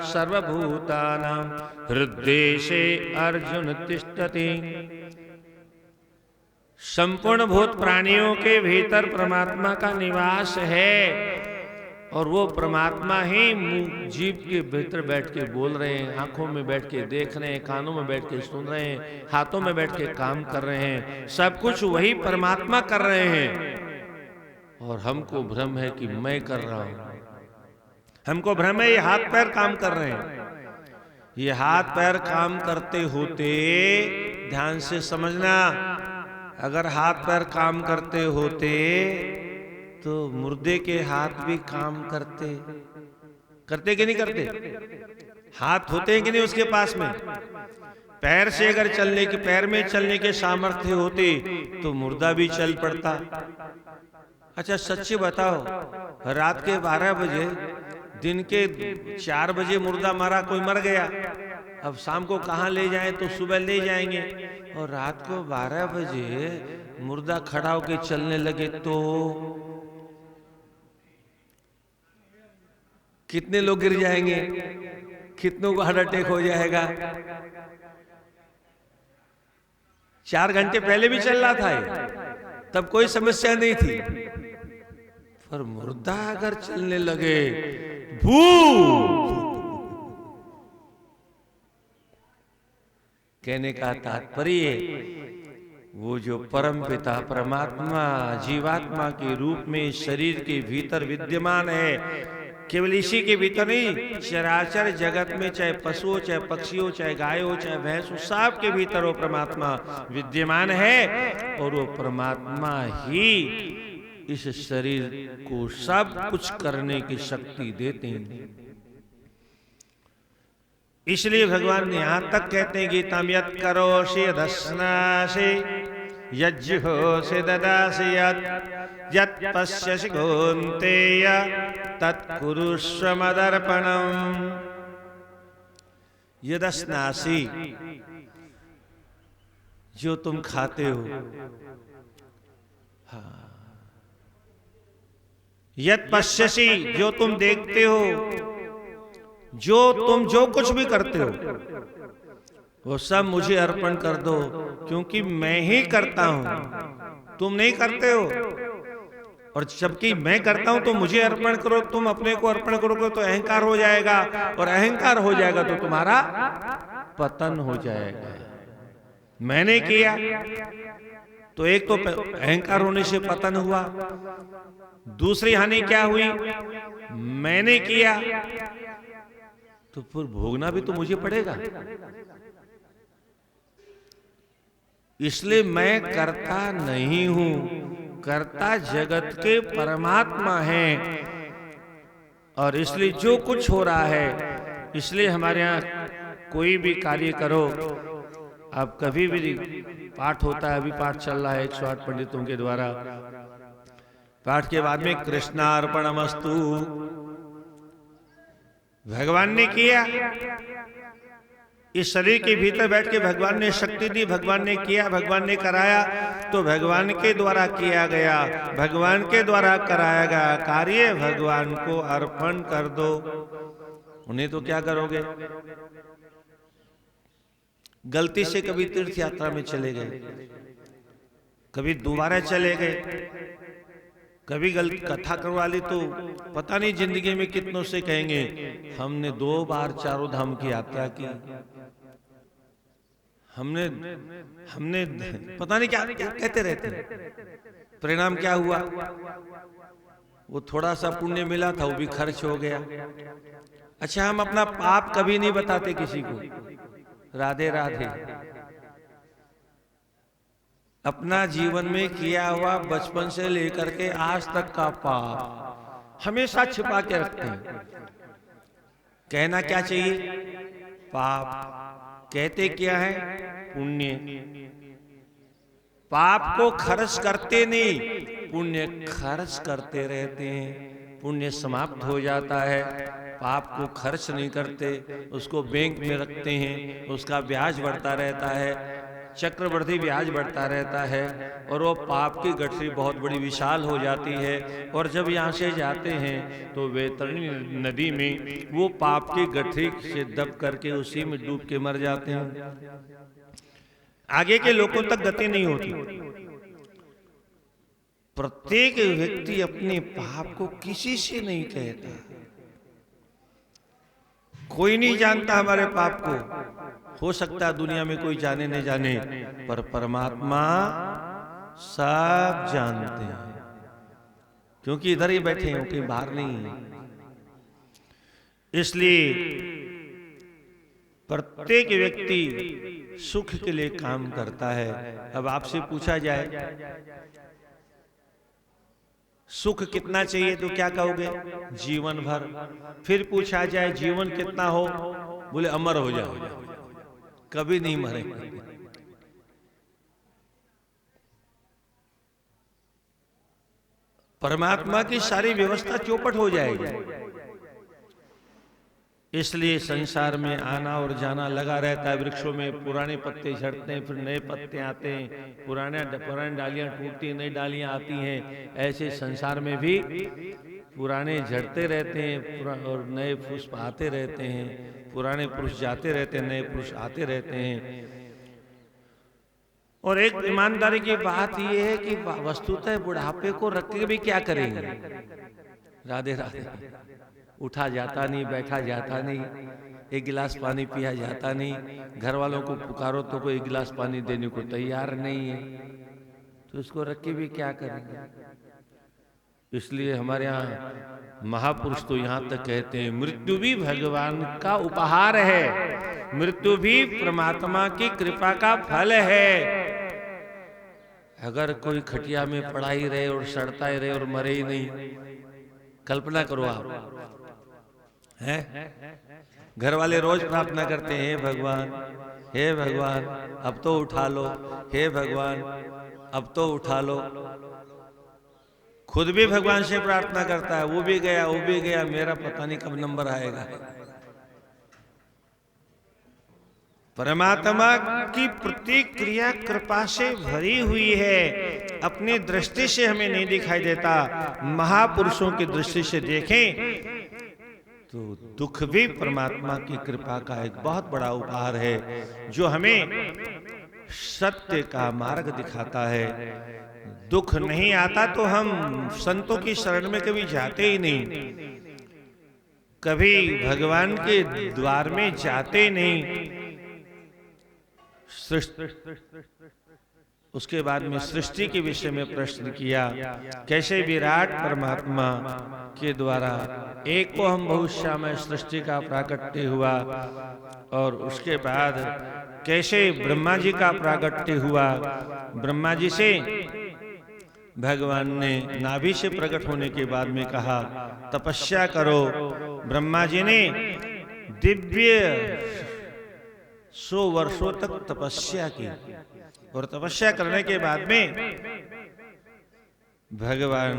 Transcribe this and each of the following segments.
सर्वभूतानां हृद्देशे अर्जुन तिष्ठति। संपूर्ण भूत प्राणियों के भीतर परमात्मा का निवास है और वो परमात्मा ही जीव के भीतर बैठ के बोल रहे हैं, आंखों में बैठ के देख रहे हैं, कानों में बैठ के सुन रहे हैं, हाथों में बैठ के काम कर रहे हैं। सब कुछ वही परमात्मा कर रहे हैं और हमको भ्रम है कि मैं कर रहा हूं। हमको भ्रम है ये हाथ पैर काम कर रहे हैं। ये हाथ पैर काम करते होते, ध्यान से समझना, अगर हाथ पैर काम करते होते तो मुर्दे के हाथ भी काम करते कि नहीं करते? हाथ होते हैं कि नहीं उसके पास में? पैर से अगर चलने के, पैर में चलने के सामर्थ्य होते तो मुर्दा भी चल पड़ता। अच्छा सच्ची बताओ, रात के 12 बजे, दिन के 4 बजे मुर्दा मारा, कोई मर गया, अब शाम को कहाँ ले जाएं? तो सुबह ले जाएंगे। और रात को 12 बजे मुर्दा खड़ा होके चलने लगे तो कितने लोग गिर जाएंगे? कितनों को हार्ट अटैक हो जाएगा? 4 घंटे पहले भी चल रहा था ये, तब कोई समस्या नहीं थी। पर मुर्दा अगर चलने लगे, भू, कहने का तात्पर्य वो जो परम पिता परमात्मा जीवात्मा के रूप में शरीर के भीतर विद्यमान है, केवल इसी के भीतर नहीं, चराचर जगत में, चाहे पशु हो, चाहे पक्षी हो, चाहे गाय हो, चाहे भैंस हो, सब के भीतर वो परमात्मा विद्यमान है। और वो परमात्मा ही इस शरीर को सब कुछ करने की शक्ति देते हैं। इसलिए भगवान यहां तक कहते हैं गीता में, यत् करोषि यदश्नासि यज्जुहोषि ददासि यत् पश्यसि कौन्तेय तत्कुरुष्व मदर्पणम्। यदश्नासि, जो तुम खाते हो, हाँ, यत् पश्यसि, जो तुम देखते हो, तुम जो कुछ भी करते हो वो सब मुझे अर्पण कर दो, क्योंकि मैं ही करता हूं, तुम नहीं करते हो। और जबकि मैं करता हूं तो मुझे अर्पण करो। तुम अपने को अर्पण करोगे तो अहंकार हो जाएगा, और अहंकार हो जाएगा तो तुम्हारा पतन हो जाएगा। मैंने किया तो एक तो अहंकार होने से पतन हुआ, दूसरी हानि क्या हुई? मैंने किया तो फिर भोगना भी तो मुझे पड़ेगा। इसलिए मैं करता नहीं हूं, कर्ता जगत के परमात्मा है। और इसलिए जो कुछ हो रहा है, इसलिए हमारे यहाँ कोई भी कार्य करो, अब कभी भी पाठ होता है, अभी पाठ चल रहा है 108 पंडितों के द्वारा, पाठ के बाद में कृष्णार्पणमस्तु, भगवान ने किया, इस शरीर के भीतर बैठ के भगवान ने शक्ति दी, भगवान ने किया, भगवान ने कराया, तो भगवान के द्वारा किया गया, भगवान के द्वारा कराया गया कार्य भगवान को अर्पण कर दो। उन्हें तो क्या करोगे? गलती से कभी तीर्थ यात्रा में चले गए, कभी दोबारा चले गए, कभी गलती कथा करवा ली, तो पता नहीं जिंदगी में कितनों से कहेंगे हमने 2 बार चारों धाम की यात्रा की, हमने पता नहीं क्या कहते रहते हैं। परिणाम क्या हुआ? वो थोड़ा सा पुण्य मिला था, वो भी खर्च हो गया। अच्छा, हम अपना पाप कभी नहीं बताते किसी को, राधे राधे। अपना जीवन में किया हुआ बचपन से लेकर के आज तक का पाप हमेशा छिपा के रखते हैं। कहना क्या चाहिए? पाप। कहते क्या है? पुण्य। पाप को खर्च करते नहीं, पुण्य खर्च करते रहते हैं। पुण्य समाप्त हो जाता है, पाप को खर्च नहीं करते, उसको बैंक में रखते हैं, उसका ब्याज बढ़ता रहता है। चक्रवृद्धि ब्याज बढ़ता रहता है और वो पाप की गठरी बहुत बड़ी विशाल हो जाती है। और जब यहाँ से जाते हैं तो वैतरणी नदी में वो पाप की गठरी से दब करके उसी में डूब के मर जाते हैं। आगे के लोगों तक गति नहीं होती। प्रत्येक व्यक्ति अपने पाप को किसी से नहीं कहता, कोई नहीं जानता हमारे पाप को। हो सकता है दुनिया में कोई जाने न जाने, पर परमात्मा सब जानते हैं, क्योंकि इधर ही बैठे हैं, कहीं बाहर नहीं है। इसलिए प्रत्येक व्यक्ति सुख के लिए काम करता है। अब आपसे पूछा जाए सुख कितना चाहिए तो क्या कहोगे? जीवन भर। फिर पूछा जाए जीवन कितना हो, बोले अमर हो जाओ, कभी नहीं मरेंगे। परमात्मा की सारी व्यवस्था चौपट हो जाएगी। इसलिए संसार में आना और जाना लगा रहता है। वृक्षों में पुराने पत्ते झड़ते हैं, फिर नए पत्ते आते हैं, पुरानी डालियां टूटती हैं, नई डालियां आती हैं। ऐसे संसार में भी पुराने झड़ते रहते हैं और नए पुष्प आते रहते हैं। पुराने पुरुष जाते रहते हैं, नए पुरुष आते रहते हैं। और एक ईमानदारी की बात यह है कि वस्तुतः बुढ़ापे को रख के भी क्या करेंगे? राधे राधे। उठा जाता नहीं, बैठा जाता नहीं, एक गिलास पानी पिया जाता नहीं, घर वालों को पुकारो तो कोई एक गिलास पानी देने को तैयार नहीं है, तो इसको रख के भी क्या करेंगे? इसलिए हमारे यहाँ महापुरुष तो यहाँ तक कहते हैं मृत्यु भी भगवान का उपहार है, मृत्यु भी परमात्मा की कृपा का फल है। अगर कोई खटिया में पड़ा ही रहे और सड़ता ही रहे और मरे ही नहीं, कल्पना करो आप, है? घर वाले रोज प्रार्थना करते हैं, हे भगवान अब तो उठा लो, हे भगवान अब तो उठा लो। खुद भी भगवान से प्रार्थना करता है, वो भी गया, मेरा पता नहीं कब नंबर आएगा। परमात्मा की प्रतिक्रिया कृपा से भरी हुई है, अपनी दृष्टि से हमें नहीं दिखाई देता। महापुरुषों की दृष्टि से देखें तो दुख भी परमात्मा की कृपा का एक बहुत बड़ा उपहार है, जो हमें सत्य का मार्ग दिखाता है। दुख नहीं आता तो हम संतों की शरण में कभी जाते ही नहीं, कभी भगवान के द्वार में जाते नहीं। उसके बाद में सृष्टि के विषय में प्रश्न किया, कैसे विराट परमात्मा के द्वारा एक को हम बहुश्यामय सृष्टि का प्राकट्य हुआ, और उसके बाद कैसे ब्रह्मा जी का प्राकट्य हुआ। ब्रह्मा जी से भगवान ने नाभि से प्रकट होने के बाद में कहा तपस्या करो। ब्रह्मा जी ने दिव्य 100 वर्षों तक तपस्या की, और तपस्या करने के बाद में भगवान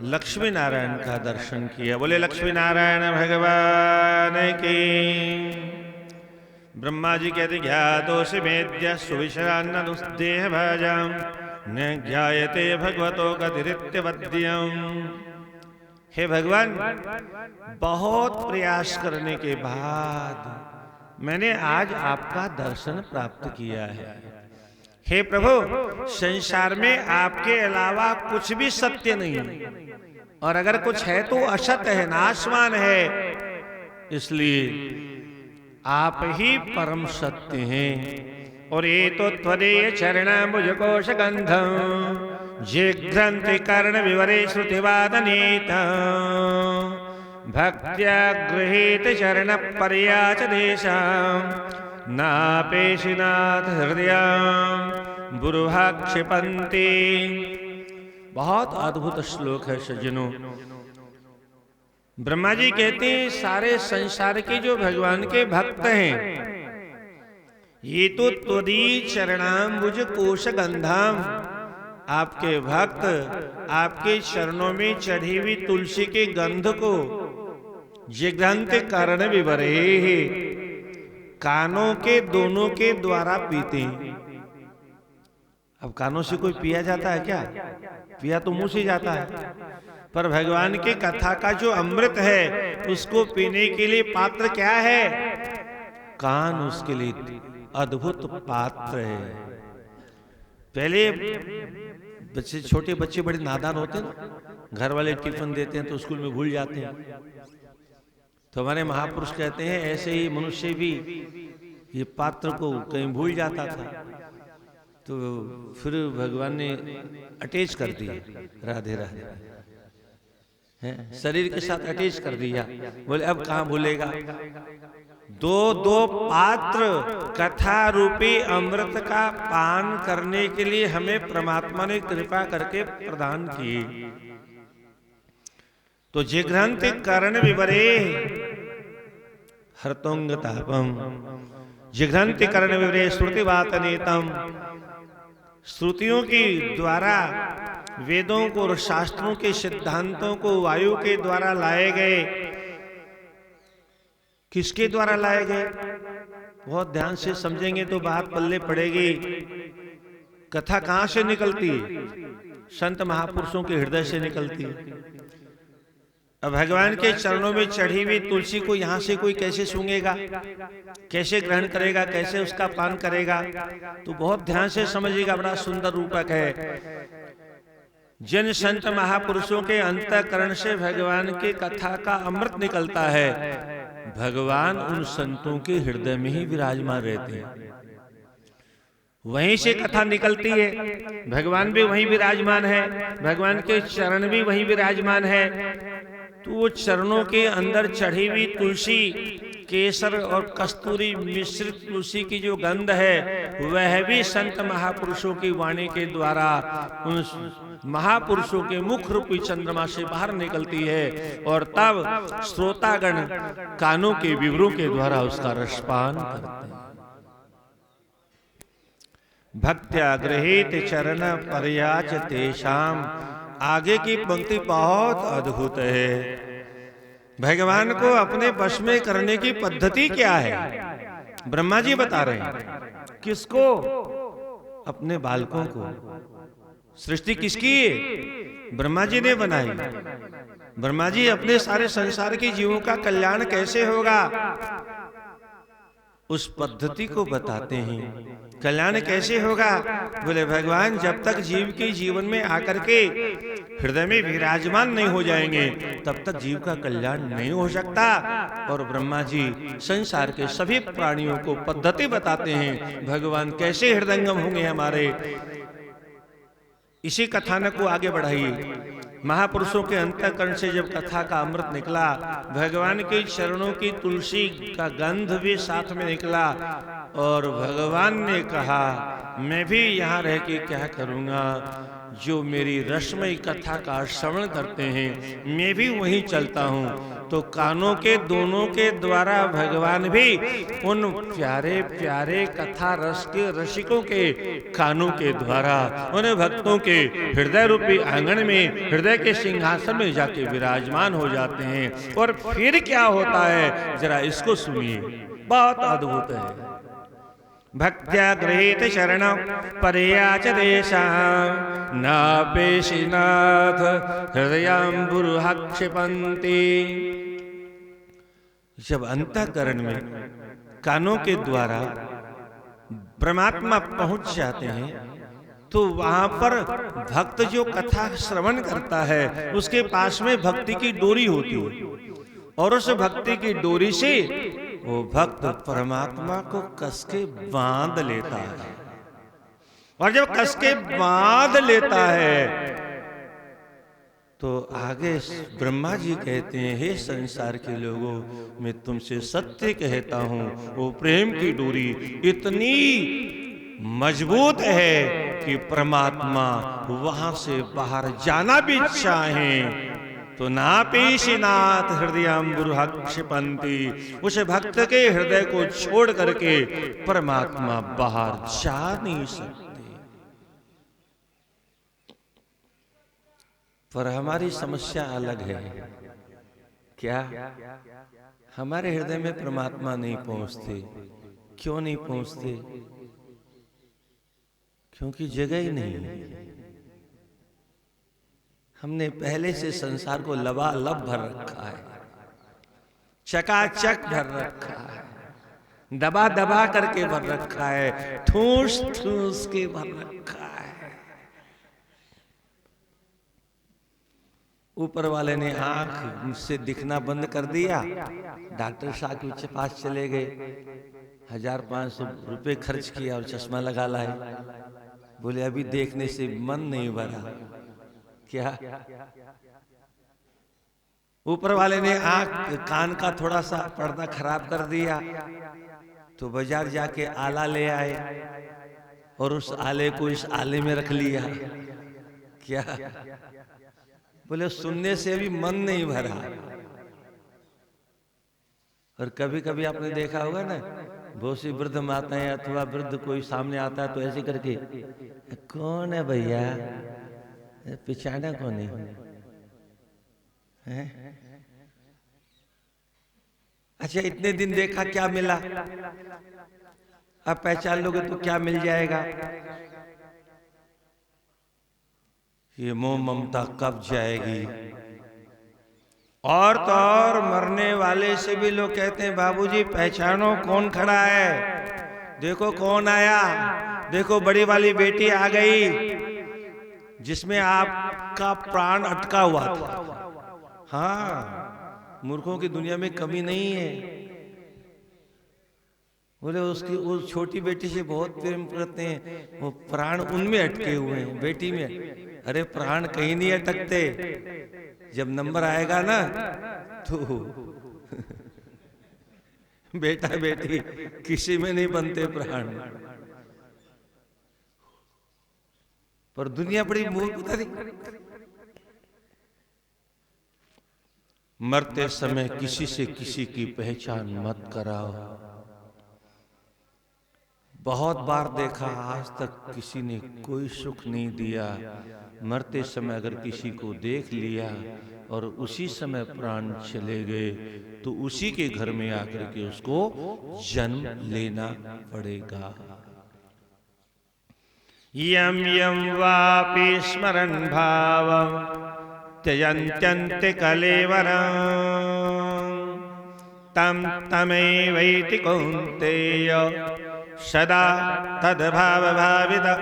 लक्ष्मी नारायण का दर्शन किया। बोले लक्ष्मी नारायण भगवान की। ब्रह्मा जी कहते ज्ञातोऽसि मेद्य सुविशरान्ननुस्देह भाजाम न ज्ञायते भगवतो गतिरित्यवद्यम्। हे भगवान, बहुत प्रयास करने के बाद मैंने आज आपका दर्शन प्राप्त किया है। हे प्रभु, संसार में आपके अलावा कुछ भी सत्य नहीं है, और अगर कुछ है तो असत है, नाशवान है। इसलिए आप ही परम सत्य हैं। और ये तो त्वदीय चरणाम्बुज कोश गंधम जिघ्रन्ति कर्ण विवरे श्रुतिवादनीत भक्त्या गृहीत चरण पर्याच देशम नापेशिनाथ हृदय बुरुहा क्षिपन्ति। बहुत अद्भुत श्लोक है सज्जनों। ब्रह्मा जी कहते हैं सारे संसार के जो भगवान के भक्त हैं, ये तो त्वदीय चरणाम्बुज कोश गंधम, आपके भक्त आपके चरणों में चढ़ी हुई तुलसी के गंध को जिघ्रन्त कर्ण विवरे, कानों के दोनों के द्वारा पीते हैं। अब कानों से कोई पिया जाता है क्या? पिया तो मुंह से जाता है, पर भगवान की कथा का जो अमृत है उसको पीने के लिए पात्र क्या है? कान उसके लिए अद्भुत पात्र है। पहले बच्चे, छोटे बच्चे बड़े नादान होते हैं, घर वाले टिफिन देते हैं तो स्कूल में भूल जाते हैं। तो हमारे महापुरुष कहते हैं ऐसे ही मनुष्य भी ये पात्र को कहीं भूल जाता था, तो फिर भगवान ने अटैच कर दिया, राधे राधे है, शरीर के साथ अटैच कर दिया। बोले अब कहाँ भूलेगा। दो दो पात्र कथा रूपी अमृत का पान करने के लिए हमें परमात्मा ने कृपा करके प्रदान की। तो जिघ्रन्ति कर्ण विवरे हर्तुंग तापम, जिघ्रन्ति कर्ण विवरे श्रुतिवातनेतम। श्रुतियों के द्वारा वेदों को और शास्त्रों के सिद्धांतों को वायु के द्वारा लाए गए। किसके द्वारा लाए गए? बहुत ध्यान से समझेंगे तो बात पल्ले पड़ेगी। कथा कहां से निकलती है? संत महापुरुषों के हृदय से निकलती है। अब भगवान के चरणों में चढ़ी हुई तुलसी को यहां से कोई कैसे सूंघेगा, कैसे ग्रहण करेगा, कैसे उसका पान करेगा? तो बहुत ध्यान से समझिएगा, बड़ा सुंदर रूपक है। जिन संत महापुरुषों के अंतःकरण से भगवान की कथा का अमृत निकलता है, भगवान उन संतों के हृदय में ही विराजमान रहते हैं। वहीं से कथा निकलती है, भगवान भी वहीं विराजमान है, भगवान के चरण भी वहीं विराजमान है। तो वो चरणों के अंदर चढ़ी हुई तुलसी, केसर और कस्तूरी मिश्रित तुलसी की जो गंध है, वह भी संत महापुरुषों की वाणी के द्वारा उन महापुरुषों के मुख रूपी चंद्रमा से बाहर निकलती है, और तब श्रोतागण कानों के विवरों के द्वारा उसका रसपान करते हैं। भक्त्या गृहीत चरण पर्याच तेषाम। आगे की पंक्ति बहुत अद्भुत है। भगवान को अपने वश में करने की पद्धति क्या है? ब्रह्मा जी बता रहे हैं। किसको? अपने बालकों को। सृष्टि किसकी है? ब्रह्मा जी ने बनाई। ब्रह्मा जी अपने सारे संसार के जीवों का कल्याण कैसे होगा, उस पद्धति को बताते हैं। कल्याण कैसे होगा? बोले भगवान जब तक जीव के जीवन में आकर के हृदय में विराजमान नहीं हो जाएंगे, तब तक जीव का कल्याण नहीं हो सकता। और ब्रह्मा जी संसार के सभी प्राणियों को पद्धति बताते हैं, भगवान कैसे हृदयंगम होंगे हमारे। इसी कथानक को आगे बढ़ाइए। महापुरुषों के अंतःकरण से जब कथा का अमृत निकला, भगवान के चरणों की तुलसी का गंध भी साथ में निकला, और भगवान ने कहा मैं भी यहाँ रह के क्या करूँगा, जो मेरी रसमयी कथा का श्रवण करते हैं मैं भी वहीं चलता हूँ। तो कानों के दोनों के द्वारा भगवान भी उन प्यारे प्यारे कथा रस के रसिकों के कानों के द्वारा उन भक्तों के हृदय रूपी आंगन में, हृदय के सिंहासन में जाके विराजमान हो जाते हैं। और फिर क्या होता है जरा इसको सुनिए, बहुत अद्भुत है। भक्त्या गृहीत शरण पर्याच देशां नापेशिनाथ हृदयाम्बुरुह क्षिपन्ति। जब अंतःकरण में कानों के द्वारा परमात्मा पहुंच जाते हैं, तो वहां पर भक्त जो कथा श्रवण करता है उसके पास में भक्ति की डोरी होती है, और उस भक्ति की डोरी से वो भक्त परमात्मा को कसके बांध लेता है। और जब कसके बांध लेता है तो आगे ब्रह्मा जी कहते हैं, हे संसार के लोगों, मैं तुमसे सत्य कहता हूं, वो प्रेम की डोरी इतनी मजबूत है कि परमात्मा वहां से बाहर जाना भी चाहें तो नापेशिनाथ हृदयाम्बुरुह क्षिपन्ति। उस भक्त के हृदय को छोड़ करके परमात्मा बाहर जा नहीं सकते। पर हमारी समस्या अलग है। क्या? हमारे हृदय में परमात्मा नहीं पहुंचते। क्यों नहीं पहुंचते? क्योंकि जगह ही नहीं है। हमने पहले से संसार को लबालब भर रखा है, चकाचक भर रखा है, दबा दबा करके भर रखा है, ठूस ठूस के भर रखा है। ऊपर वाले ने आंख से दिखना बंद कर दिया, डॉक्टर साहब के पास चले गए, 1500 रुपए खर्च किया और चश्मा लगा लाए। बोले अभी देखने से मन नहीं भरा। क्या? ऊपर वाले ने आंख कान का थोड़ा सा पर्दा खराब कर दिया, तो बाजार जाके आला ले आए और उस आले को इस आले में रख लिया। क्या? बोले सुनने से भी मन नहीं भरा। और कभी कभी आपने देखा होगा ना, बहुत सी वृद्ध माताएं अथवा वृद्ध कोई सामने आता है तो ऐसे करके, कौन है भैया, पिछाड़ा कौन है? अच्छा इतने दिन देखा, क्या मिला? अब पहचान लोगे तो क्या मिल जाएगा? ये मोह ममता कब जाएगी? और तो और मरने वाले से भी लोग कहते हैं बाबूजी पहचानो कौन खड़ा है, देखो कौन आया, देखो बड़ी वाली बेटी आ गई जिसमें आपका प्राण अटका हुआ था। हाँ, मूर्खों की दुनिया में कमी नहीं है। बोले उसकी वो छोटी बेटी से बहुत प्रेम करते हैं, वो प्राण उनमें अटके हुए हैं, बेटी में। अरे प्राण कहीं नहीं अटकते, जब नंबर आएगा ना तो बेटा बेटी किसी में नहीं बनते प्राण। पर दुनिया बड़ी मूर्ख बता दी। मरते समय किसी से किसी की पहचान मत कराओ। बहुत बार देखा, आज तक किसी ने कोई सुख नहीं दिया। मरते समय अगर किसी को देख लिया और उसी समय प्राण चले गए तो उसी के घर में आकर के उसको जन्म लेना पड़ेगा। यम यम वापि स्मरन् भावं त्यजन्त्यन्ते कलेवरं तम तमैवैति कौन्तेय सदा तद्भाव भाविता।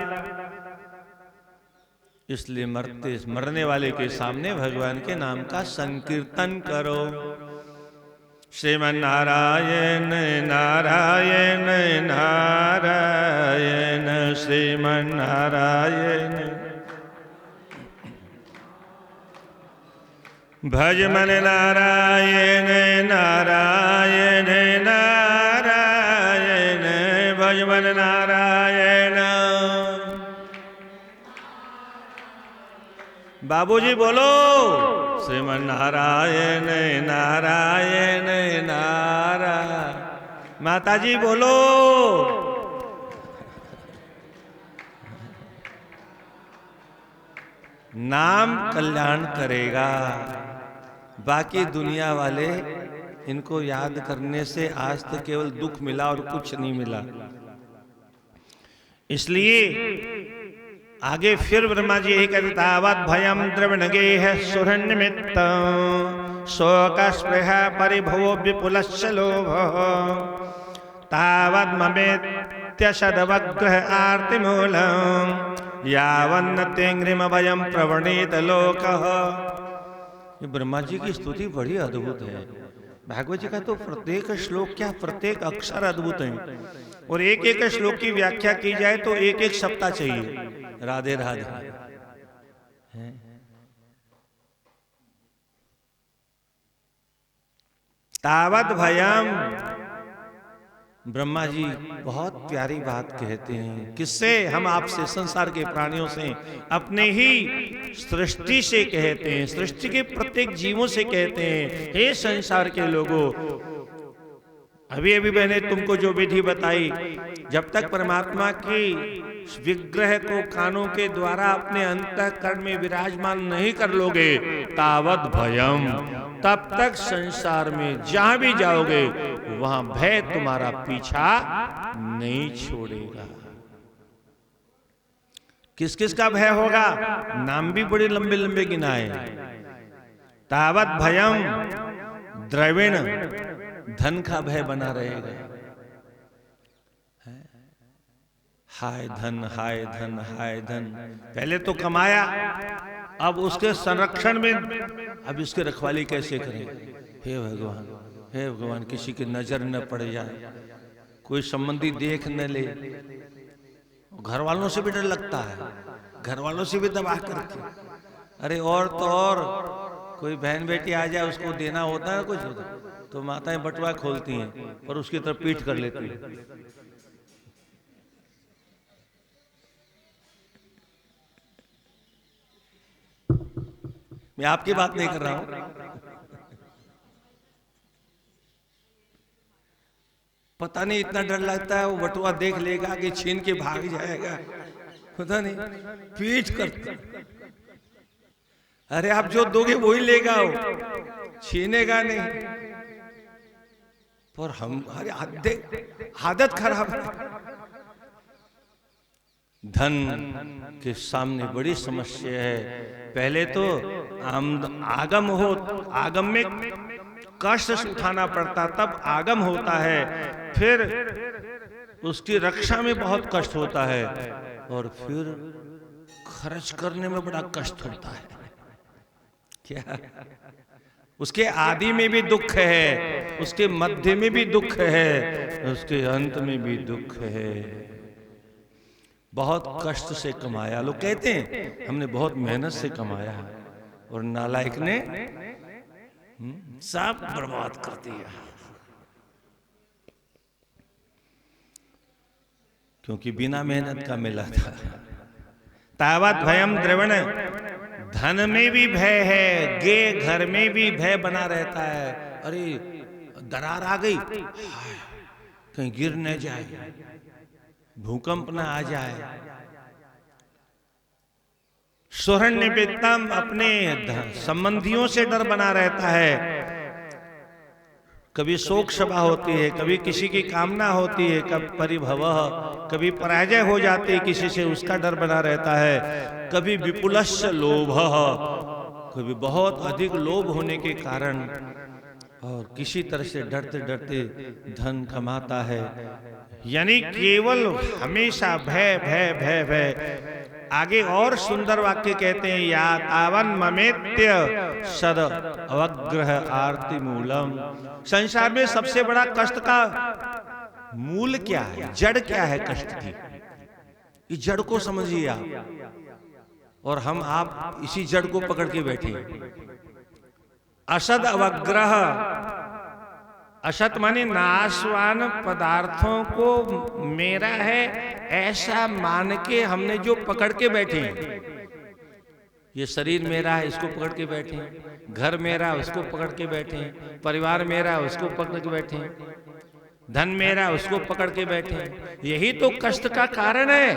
इसलिए मरने वाले के सामने भगवान के नाम का संकीर्तन करो। श्रीमन्नारायण नारायण नारायण श्रीमन्नारायण। भज मन नारायण नारायण नारायण भज मन नारायण। बाबूजी बोलो श्रीमन्नारायण नारायण नारायण। माताजी बोलो। नाम कल्याण करेगा, बाकी दुनिया वाले इनको याद करने से आज तक केवल दुख मिला और कुछ नहीं मिला। इसलिए आगे फिर ब्रह्मा जी यही कहते, तावत् भयम द्रविणगेह सुरन्निमित्त शोक स्पृह परिभवो विपुलस्य लोभ तावत् ममेत्य सदवग्रह आर्तिमूलम् यावन्न तेंग्रिम भयम प्रवणीत लोकः। ये ब्रह्मा जी की स्तुति बड़ी अद्भुत है। भागवत जी का तो प्रत्येक श्लोक क्या, प्रत्येक अक्षर अद्भुत है। और एक एक श्लोक की व्याख्या की जाए तो एक एक सप्ताह चाहिए। राधे राधे। तावत् भयम, ब्रह्मा जी बहुत प्यारी बात कहते हैं। किससे? हम आपसे, संसार के प्राणियों से, अपने ही सृष्टि से कहते हैं, सृष्टि के प्रत्येक जीवों से कहते हैं, हे संसार के लोगों, अभी अभी मैंने तुमको जो विधि बताई, जब तक परमात्मा की विग्रह को कानों के द्वारा अपने अंतःकरण में विराजमान नहीं कर लोगे, तावत् भयम, तब तक संसार में जहां भी जाओगे वहां भय तुम्हारा पीछा नहीं छोड़ेगा। किस किस का भय होगा? नाम भी बड़े लंबे लंबे गिनाए। तावत भयम द्रविण, धन का भय बना रहेगा। हाय धन, हाय धन, हाय धन। पहले तो कमाया, अब उसके संरक्षण में, अब इसकी रखवाली कैसे करें? हे भगवान, हे भगवान, किसी की नजर न पड़ जाए, कोई संबंधी देख न ले। घर वालों से भी डर लगता है, घर वालों से भी दबा करके। अरे और तो और कोई बहन बेटी आ जाए, उसको देना होता है कुछ, तो माताएं बटुआ खोलती हैं पर उसकी तरफ पीठ कर लेती है। मैं आपकी बात नहीं कर रहा हूं। पता नहीं इतना डर लगता है, वो बटुआ देख लेगा कि छीन के भाग जाएगा, पता नहीं, पीठ करता। अरे आप जो दोगे वही लेगा, वो छीनेगा नहीं। पर हम, अरे आदत खराब है। धन के सामने बड़ी समस्या है। पहले तो आगम हो, आगम में कष्ट उठाना पड़ता, तब आगम होता है, फिर उसकी रक्षा में बहुत कष्ट होता है, और फिर खर्च करने में बड़ा कष्ट होता है। क्या? उसके आदि में भी दुख है, उसके मध्य में भी दुख है, उसके अंत में भी दुख है। बहुत कष्ट से कमाया। लोग कहते हैं हमने बहुत मेहनत से कमाया, और नालायक ने सब बर्बाद कर दिया, क्योंकि बिना मेहनत का मिला था। तावत भयम द्रविण, धन में भी भय है, गे घर में भी भय बना रहता है। अरे दरार आ गई, कहीं गिर न जाए, भूकंप न आ जाए। सुहृण्य वित्तम, अपने संबंधियों से डर बना रहता है। कभी शोक सभा होती है, कभी किसी की कामना होती है, कभी परिभव, कभी पराजय हो जाती है किसी से, उसका डर बना रहता है। कभी विपुलस्य लोभ, कभी बहुत अधिक लोभ होने के कारण और किसी तरह से डरते डरते धन कमाता है। यानी केवल हमेशा भय भय भय भय। आगे और सुंदर वाक्य कहते हैं, या तावन ममेत्य सद अवग्रह आरती मूलम। संसार में सबसे बड़ा कष्ट का मूल क्या है, जड़ क्या है कष्ट की? इस जड़ को समझिए आप, और हम आप इसी जड़ को पकड़ के बैठे। असद अवग्रह, असत माने नाशवान पदार्थों को मेरा है ऐसा मान के हमने जो पकड़ के बैठे हैं। ये शरीर मेरा है, इसको पकड़ के बैठे हैं। घर मेरा, उसको पकड़ के बैठे हैं। परिवार मेरा, उसको पकड़ के बैठे हैं। धन मेरा, उसको पकड़ के बैठे हैं। यही तो कष्ट का कारण है।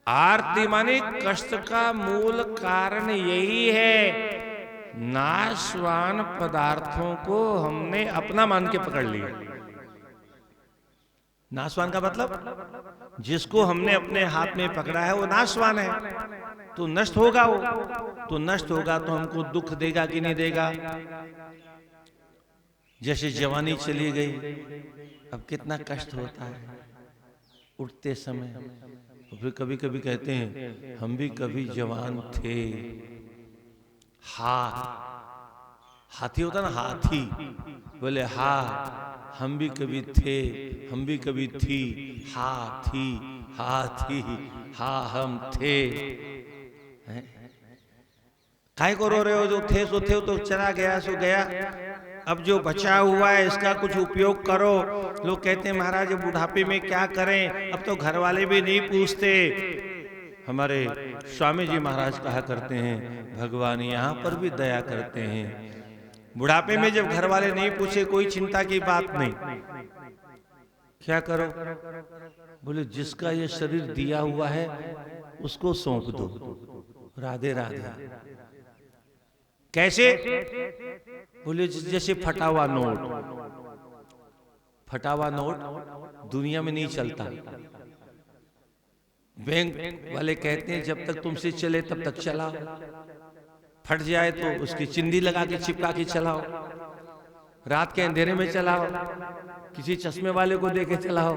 आरती माने कष्ट का मूल कारण यही है, नाशवान पदार्थों को हमने अपना मान के पकड़ लिया। नाशवान का मतलब जिसको हमने अपने हाथ में पकड़ा है वो नाशवान है, तो नष्ट होगा। वो तो नष्ट होगा तो हमको दुख देगा कि नहीं देगा? जैसे जवानी चली गई, अब कितना कष्ट होता है उठते समय। फिर कभी कभी कहते हैं हम भी कभी जवान थे। हाथी होता ना, हाथी बोले हा, हम भी कभी थे, हम भी कभी थी, हाथी हाथी हा हम थे। काय को रो रहे हो? जो थे सो थे, तो चला गया सो गया। अब जो बचा हुआ है इसका कुछ उपयोग करो। लोग कहते हैं महाराज बुढ़ापे में क्या करें, अब तो घर वाले भी नहीं पूछते। हमारे स्वामी जी महाराज कहा करते हैं भगवान यहाँ पर भी दया करते हैं। बुढ़ापे में जब घर वाले नहीं पूछे, कोई चिंता की बात नहीं, क्या करो? बोले जिसका ये शरीर दिया हुआ है उसको सौंप दो, राधे राधे। कैसे? बोले जैसे फटा हुआ नोट। फटा हुआ नोट दुनिया में नहीं चलता, बैंक वाले कहते हैं जब तक तुमसे चले तब तक चलाओ, फट जाए तो उसकी चिंदी लगा के चिपका के चलाओ, रात के अंधेरे में चलाओ, किसी चश्मे वाले को देके चलाओ।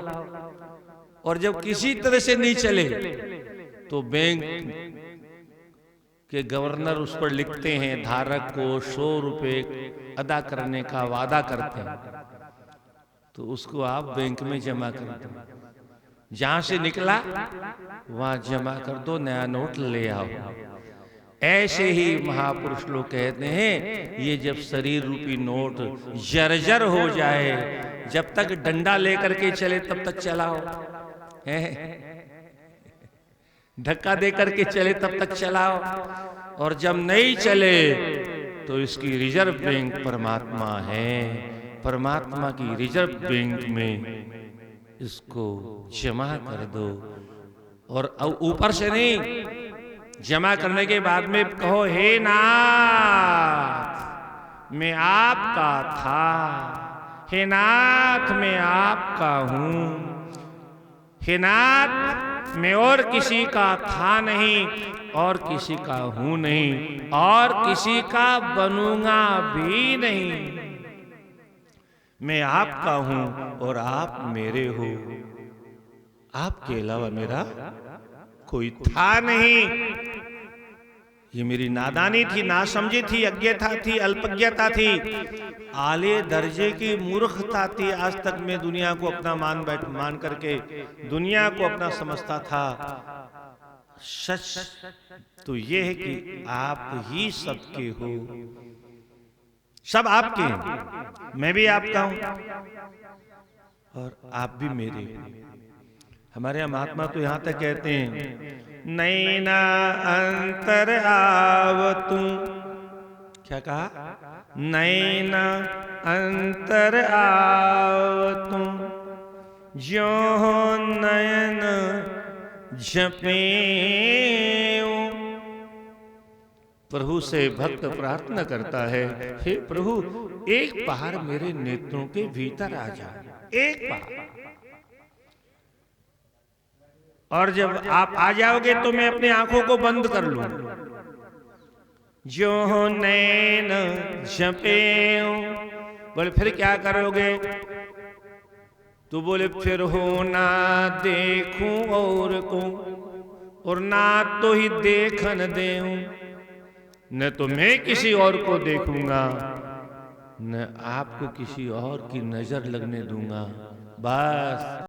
और जब किसी तरह से नहीं चले तो बैंक के गवर्नर उस पर लिखते हैं धारक को 100 रुपए अदा करने का वादा करते हैं, तो उसको आप बैंक में जमा कर दो, जहां से निकला वहां जमा कर दो, नया नोट ले आओ। ऐसे ही महापुरुष लोग कहते हैं ये जब शरीर रूपी नोट जर्जर हो जाए, जब तक डंडा लेकर के चले तब तक चलाओ, धक्का दे करके चले तब तक चलाओ, और जब नहीं चले तो इसकी रिजर्व बैंक परमात्मा है, परमात्मा की रिजर्व बैंक में इसको जमा कर दो। और ऊपर से नहीं, जमा करने के बाद में कहो हे नाथ मैं आपका था, हे नाथ मैं आपका हूं, हे नाथ मैं और किसी का था नहीं और किसी का हूं नहीं और किसी का बनूंगा भी नहीं, मैं आपका हूं और आप मेरे हो, आपके अलावा मेरा कोई था नहीं। ये मेरी नादानी थी, नासमझी थी, अज्ञता थी, अल्पज्ञता थी, आले दर्जे की मूर्खता थी। आज तक मैं दुनिया को अपना मान करके दुनिया को अपना समझता था। सच तो ये है कि आप ही सबके हो, सब आपके हैं, मैं भी आपका हूं और आप भी मेरे हो। हमारे यहाँ महात्मा तो यहां तक कहते हैं नैना अंतर आवतु, क्या कहा, नैना अंतर आवतु जो नयन जपे। प्रभु से भक्त प्रार्थना करता है, हे प्रभु एक बार मेरे नेत्रों के भीतर आ जा, एक बार, और जब आप आ जाओगे तो मैं अपनी आंखों को बंद कर लूं। जो नैन जपे, बोले फिर क्या करोगे? तो बोले फिर हो ना देखूं और को, और ना तो ही देखन देऊं, न तो मैं किसी और को देखूंगा न आपको किसी और की नजर लगने दूंगा। बस